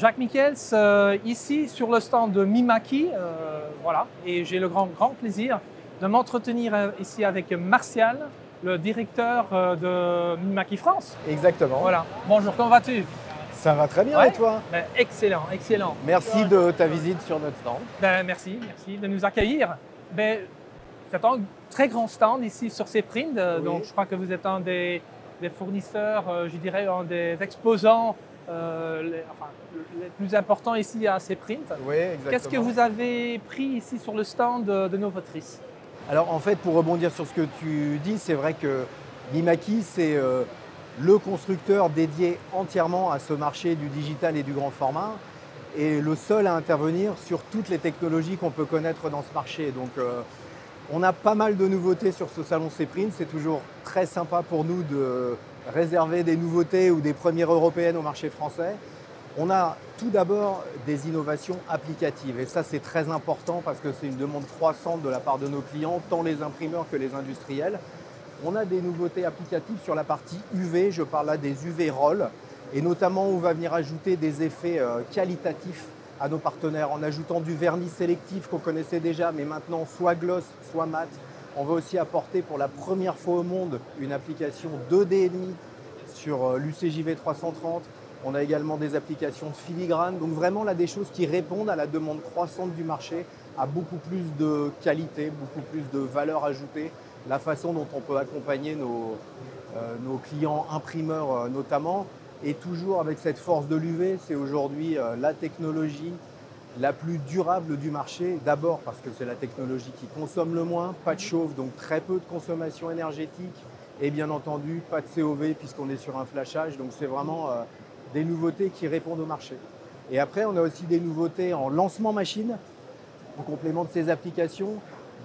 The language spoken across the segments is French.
Jacques Michels, ici sur le stand de Mimaki, voilà, et j'ai le grand plaisir de m'entretenir ici avec Martial, le directeur de Mimaki France. Exactement. Voilà. Bonjour, comment vas-tu? Ça va très bien, Ouais. et toi? Ben, excellent, excellent. Merci de ta visite sur notre stand. Ben, merci de nous accueillir. Ben, c'est un très grand stand ici sur Cprint, Oui. donc je crois que vous êtes un des fournisseurs, je dirais un des exposants les plus importants ici à Cprint. Oui, exactement. Qu'est-ce que vous avez pris ici sur le stand de Novotrice? Alors en fait, pour rebondir sur ce que tu dis, c'est vrai que Mimaki, c'est le constructeur dédié entièrement à ce marché du digital et du grand format, et le seul à intervenir sur toutes les technologies qu'on peut connaître dans ce marché. Donc on a pas mal de nouveautés sur ce salon Cprint. C'est toujours très sympa pour nous de réserver des nouveautés ou des premières européennes au marché français. On a tout d'abord des innovations applicatives, et ça c'est très important parce que c'est une demande croissante de la part de nos clients, tant les imprimeurs que les industriels. On a des nouveautés applicatives sur la partie UV, je parle là des UV Roll, et notamment on va venir ajouter des effets qualitatifs à nos partenaires en ajoutant du vernis sélectif qu'on connaissait déjà, mais maintenant soit gloss, soit mat. On va aussi apporter pour la première fois au monde une application 2D sur l'UCJV 330. On a également des applications de filigrane, donc vraiment là des choses qui répondent à la demande croissante du marché, à beaucoup plus de qualité, beaucoup plus de valeur ajoutée, la façon dont on peut accompagner nos clients imprimeurs notamment, et toujours avec cette force de l'UV. C'est aujourd'hui la technologie la plus durable du marché, d'abord parce que c'est la technologie qui consomme le moins, pas de chauffe, donc très peu de consommation énergétique, et bien entendu pas de COV puisqu'on est sur un flashage, donc c'est vraiment des nouveautés qui répondent au marché. Et après, on a aussi des nouveautés en lancement machine, en complément de ces applications.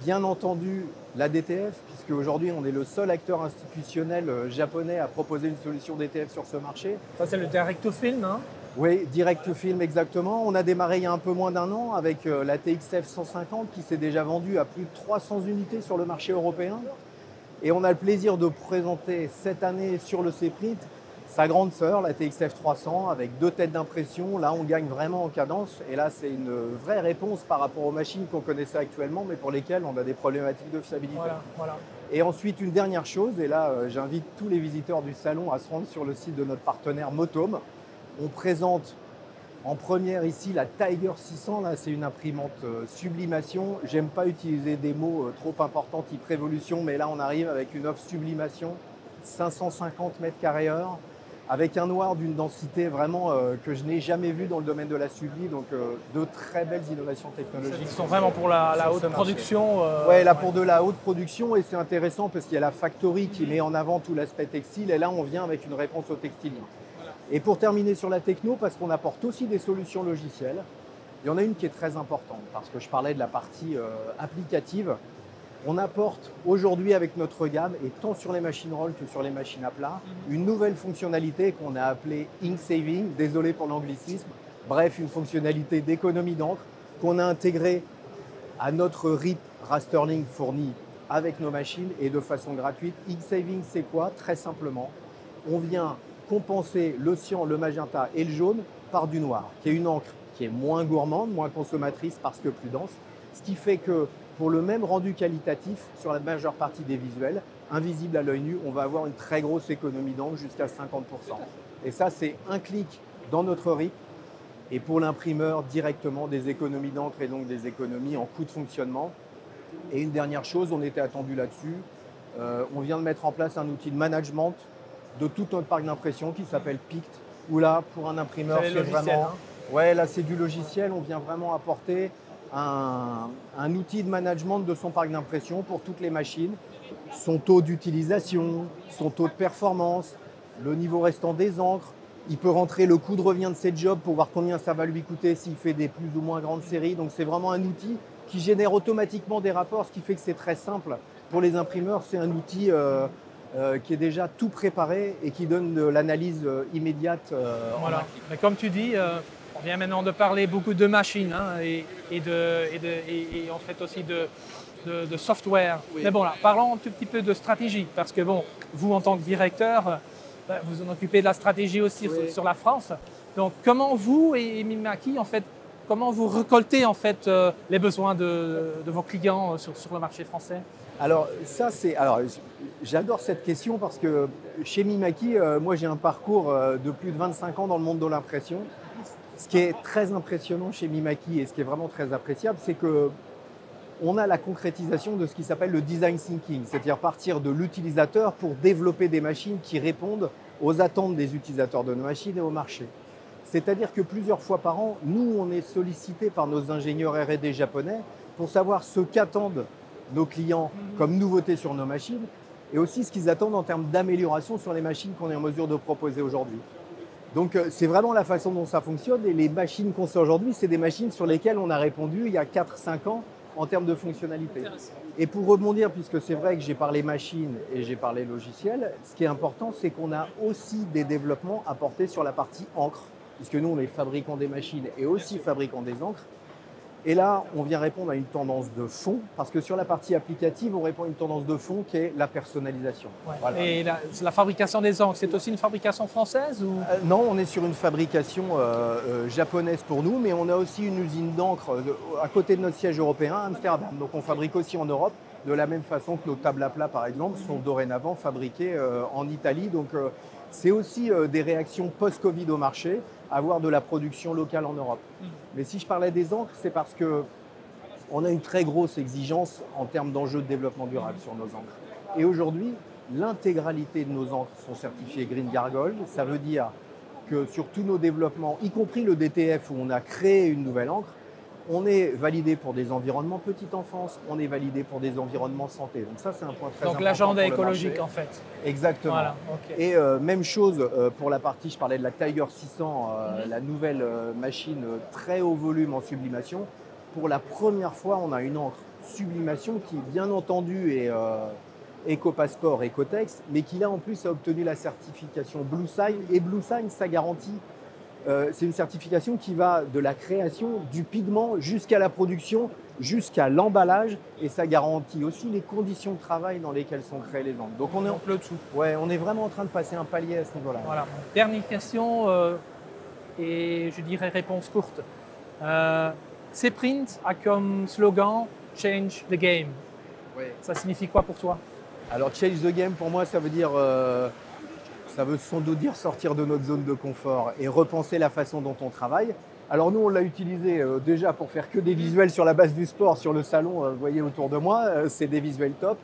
Bien entendu, la DTF, puisque aujourd'hui, on est le seul acteur institutionnel japonais à proposer une solution DTF sur ce marché. Ça, c'est le direct to film, hein? Oui, direct to film, exactement. On a démarré il y a un peu moins d'un an avec la TXF 150 qui s'est déjà vendue à plus de 300 unités sur le marché européen. Et on a le plaisir de présenter cette année sur le Cprint sa grande sœur, la TXF 300, avec 2 têtes d'impression. Là, on gagne vraiment en cadence. Et là, c'est une vraie réponse par rapport aux machines qu'on connaissait actuellement, mais pour lesquelles on a des problématiques de fiabilité. Voilà. Et ensuite, une dernière chose, et là, j'invite tous les visiteurs du salon à se rendre sur le site de notre partenaire Motome. On présente en première ici la Tiger 600. Là, c'est une imprimante sublimation. J'aime pas utiliser des mots trop importants type révolution, mais là, on arrive avec une offre sublimation, 550 m², avec un noir d'une densité vraiment que je n'ai jamais vu dans le domaine de la subli. Donc, de très belles innovations technologiques. Ils sont vraiment pour la haute production. Oui, là pour de la haute production, et c'est intéressant parce qu'il y a la factory qui met en avant tout l'aspect textile, et là, on vient avec une réponse au textile. Et pour terminer sur la techno, parce qu'on apporte aussi des solutions logicielles, il y en a une qui est très importante, parce que je parlais de la partie applicative. On apporte aujourd'hui avec notre gamme, et tant sur les machines roll que sur les machines à plat, une nouvelle fonctionnalité qu'on a appelée Ink Saving, désolé pour l'anglicisme, bref, une fonctionnalité d'économie d'encre qu'on a intégrée à notre RIP Rasterling fourni avec nos machines et de façon gratuite. Ink Saving, c'est quoi? Très simplement, on vient compenser le cyan, le magenta et le jaune par du noir, qui est une encre qui est moins gourmande, moins consommatrice parce que plus dense, ce qui fait que pour le même rendu qualitatif sur la majeure partie des visuels, invisible à l'œil nu, on va avoir une très grosse économie d'encre, jusqu'à 50%. Et ça, c'est un clic dans notre RIP, et pour l'imprimeur, directement des économies d'encre et donc des économies en coût de fonctionnement. Et une dernière chose, on était attendu là-dessus, on vient de mettre en place un outil de management de tout notre parc d'impression qui s'appelle Pict, où là, pour un imprimeur, c'est vraiment… Hein. Ouais, là, c'est du logiciel. On vient vraiment apporter un outil de management de son parc d'impression pour toutes les machines, son taux d'utilisation, son taux de performance, le niveau restant des encres. Il peut rentrer le coût de revient de ses jobs pour voir combien ça va lui coûter s'il fait des plus ou moins grandes séries. Donc, c'est vraiment un outil qui génère automatiquement des rapports, ce qui fait que c'est très simple. Pour les imprimeurs, c'est un outil qui est déjà tout préparé et qui donne de l'analyse immédiate. Voilà. Mais comme tu dis, on vient maintenant de parler beaucoup de machines, hein, et en fait aussi de software. Oui. Mais bon, là, parlons un tout petit peu de stratégie, parce que bon, vous en tant que directeur, vous en occupez de la stratégie aussi, oui, sur la France. Donc, comment vous et Mimaki, en fait, comment vous récoltez en fait les besoins de vos clients sur le marché français? Alors, j'adore cette question parce que chez Mimaki, moi j'ai un parcours de plus de 25 ans dans le monde de l'impression. Ce qui est très impressionnant chez Mimaki et ce qui est vraiment très appréciable, c'est qu'on a la concrétisation de ce qui s'appelle le design thinking, c'est-à-dire partir de l'utilisateur pour développer des machines qui répondent aux attentes des utilisateurs de nos machines et au marché. C'est-à-dire que plusieurs fois par an, nous, on est sollicité par nos ingénieurs R&D japonais pour savoir ce qu'attendent nos clients comme nouveauté sur nos machines et aussi ce qu'ils attendent en termes d'amélioration sur les machines qu'on est en mesure de proposer aujourd'hui. Donc c'est vraiment la façon dont ça fonctionne et les machines qu'on sait aujourd'hui, c'est des machines sur lesquelles on a répondu il y a 4-5 ans en termes de fonctionnalité. Et pour rebondir, puisque c'est vrai que j'ai parlé machine et j'ai parlé logiciel, ce qui est important, c'est qu'on a aussi des développements apportés sur la partie encre, puisque nous, on est fabricants des machines et aussi fabricants des encres. Et là, on vient répondre à une tendance de fond, parce que sur la partie applicative, on répond à une tendance de fond qui est la personnalisation. Ouais. Voilà. Et la fabrication des encres, c'est aussi une fabrication française ou... Non, on est sur une fabrication japonaise pour nous, mais on a aussi une usine d'encre à côté de notre siège européen à Amsterdam. Donc on fabrique aussi en Europe, de la même façon que nos tables à plat, par exemple, sont dorénavant fabriquées en Italie. Donc c'est aussi des réactions post-Covid au marché, avoir de la production locale en Europe. Mais si je parlais des encres, c'est parce qu'on a une très grosse exigence en termes d'enjeux de développement durable sur nos encres. Et aujourd'hui, l'intégralité de nos encres sont certifiées Green Gargoyle. Ça veut dire que sur tous nos développements, y compris le DTF où on a créé une nouvelle encre, on est validé pour des environnements petite enfance, on est validé pour des environnements santé. Donc ça, c'est un point très important. Donc l'agenda pour le écologique marché. en fait. Exactement. Voilà, ok. Et même chose pour la partie, je parlais de la Tiger 600, la nouvelle machine très haut volume en sublimation. Pour la première fois, on a une encre sublimation qui, bien entendu, est Eco-Passport, Ecotex, mais qui là en plus a obtenu la certification Blue Sign. Et Blue Sign, ça garantit, c'est une certification qui va de la création du pigment jusqu'à la production, jusqu'à l'emballage, et ça garantit aussi les conditions de travail dans lesquelles sont créées les encres. Donc Donc le tout. on est vraiment en train de passer un palier à ce niveau-là. Voilà. Dernière question et je dirais réponse courte. Cprint a comme slogan Change the game. Ouais. Ça signifie quoi pour toi? Alors change the game, pour moi, ça veut dire, ça veut sans doute dire sortir de notre zone de confort et repenser la façon dont on travaille. Alors nous, on l'a utilisé déjà pour faire que des visuels sur la base du sport, sur le salon, vous voyez autour de moi, c'est des visuels top.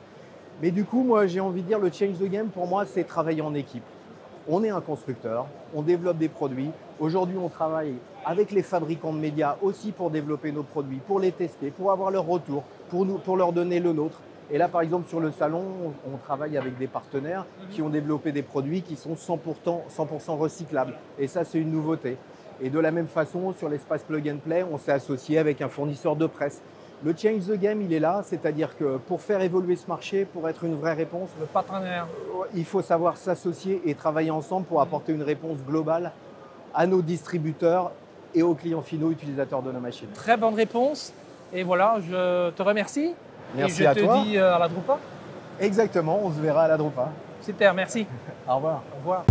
Mais du coup, moi, j'ai envie de dire, le change the game, pour moi, c'est travailler en équipe. On est un constructeur, on développe des produits. Aujourd'hui, on travaille avec les fabricants de médias aussi pour développer nos produits, pour les tester, pour avoir leur retour, pour leur donner le nôtre. Et là, par exemple, sur le salon, on travaille avec des partenaires qui ont développé des produits qui sont 100% recyclables. Et ça, c'est une nouveauté. Et de la même façon, sur l'espace Plug and Play, on s'est associé avec un fournisseur de presse. Le change the game, il est là, c'est-à-dire que pour faire évoluer ce marché, pour être une vraie réponse, Le partenaire. il faut savoir s'associer et travailler ensemble pour apporter une réponse globale à nos distributeurs et aux clients finaux utilisateurs de nos machines. Très bonne réponse. Et voilà, je te remercie. Merci et à je toi. te dis à la Drupa. Exactement, on se verra à la Drupa. Super, merci. Au revoir. Au revoir.